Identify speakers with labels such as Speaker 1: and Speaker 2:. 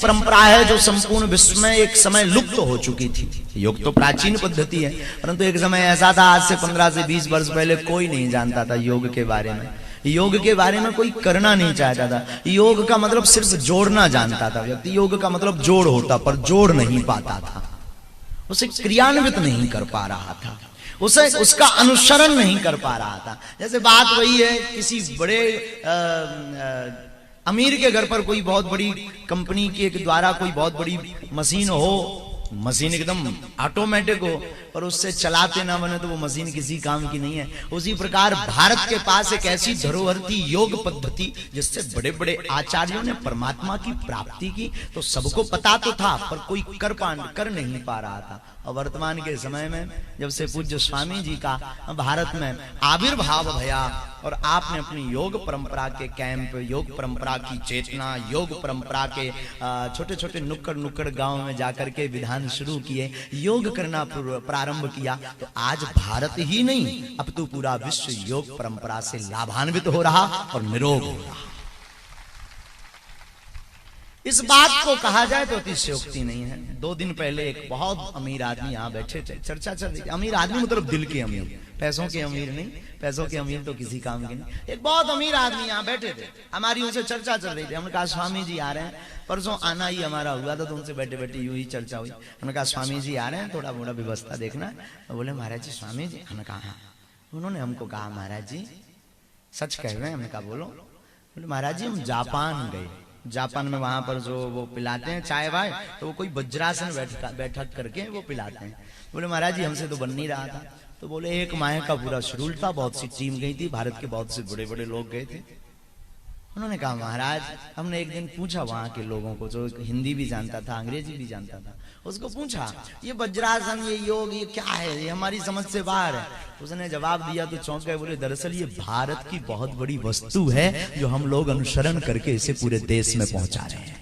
Speaker 1: परंपरा है जो संपूर्ण विश्व में एक समय लुप्त हो चुकी थी। योग तो प्राचीन पद्धति है, परंतु एक समय ऐसा था, आज से 15 से 20 वर्ष पहले कोई नहीं जानता था योग के बारे में। योग के बारे में कोई करना नहीं चाहता था। योग का मतलब सिर्फ जोड़ना जानता था व्यक्ति। योग का मतलब जोड़ होता, पर जोड़ नहीं पाता था, उसे क्रियान्वित नहीं कर पा रहा था, उसे उसका अनुसरण नहीं कर पा रहा था। जैसे बात वही है, किसी बड़े अमीर के घर पर कोई बहुत बड़ी कंपनी के द्वारा कोई बहुत बड़ी मशीन हो, मशीन एकदम ऑटोमेटिक हो, पर उससे चलाते ना बने तो वो मशीन किसी काम की नहीं है। उसी प्रकार भारत के पास एक ऐसी धरोहर थी योग पद्धति, जिससे बड़े बड़े आचार्यों ने परमात्मा की प्राप्ति की। तो सबको पता तो था, पर कोई कर नहीं पा रहा था। और वर्तमान के समय में जब से पूज्य स्वामी जी का भारत में आविर्भाव भया और आपने अपनी योग परंपरा के कैंप, योग परंपरा की चेतना, योग परंपरा के छोटे छोटे नुक्कड़ नुक्कड़ गांव में जाकर के विधान शुरू किए, योग करना प्रारंभ किया, तो आज भारत ही नहीं, अब तो पूरा विश्व योग परंपरा से लाभान्वित हो रहा और निरोग हो रहा। इस बात को कहा जाए तो अतिशयोक्ति नहीं है। 2 दिन पहले एक बहुत अमीर आदमी यहाँ बैठे थे, चर्चा चल रही थी। अमीर आदमी मतलब दिल के अमीर, पैसों के अमीर नहीं, पैसों के अमीर तो किसी काम के नहीं। एक बहुत अमीर आदमी यहाँ बैठे थे, हमारी उनसे चर्चा चल रही थी। हमने कहा स्वामी जी आ रहे हैं, परसों आना ही हमारा हुआ था, तो उनसे बैठे बैठे यूं ही चर्चा हुई। हमने कहा स्वामी जी आ रहे हैं, थोड़ा मोड़ा व्यवस्था देखना। तो बोले महाराज जी स्वामी जी। हमने कहा हाँ। उन्होंने हमको कहा महाराज जी सच कह रहे हैं। हमने कहा बोलो। बोले महाराज जी हम जापान गए, जापान में वहां पर जो वो पिलाते हैं चाय वाय, तो वो कोई वज्रासन बैठक करके वो पिलाते हैं। बोले महाराज जी हमसे तो बन नहीं रहा था। तो बोले 1 माह का पूरा शेड्यूल था, बहुत सी टीम गई थी, भारत के बहुत से बड़े बड़े लोग गए थे। उन्होंने कहा महाराज, हमने एक दिन पूछा वहां के लोगों को, जो हिंदी भी जानता था अंग्रेजी भी जानता था, उसको पूछा ये वज्रासन, ये योग, ये क्या है, ये हमारी समझ से बाहर है। उसने जवाब दिया तो चौंक गए। बोले दरअसल ये भारत की बहुत बड़ी वस्तु है, जो हम लोग अनुसरण करके इसे पूरे देश में पहुंचा रहे हैं।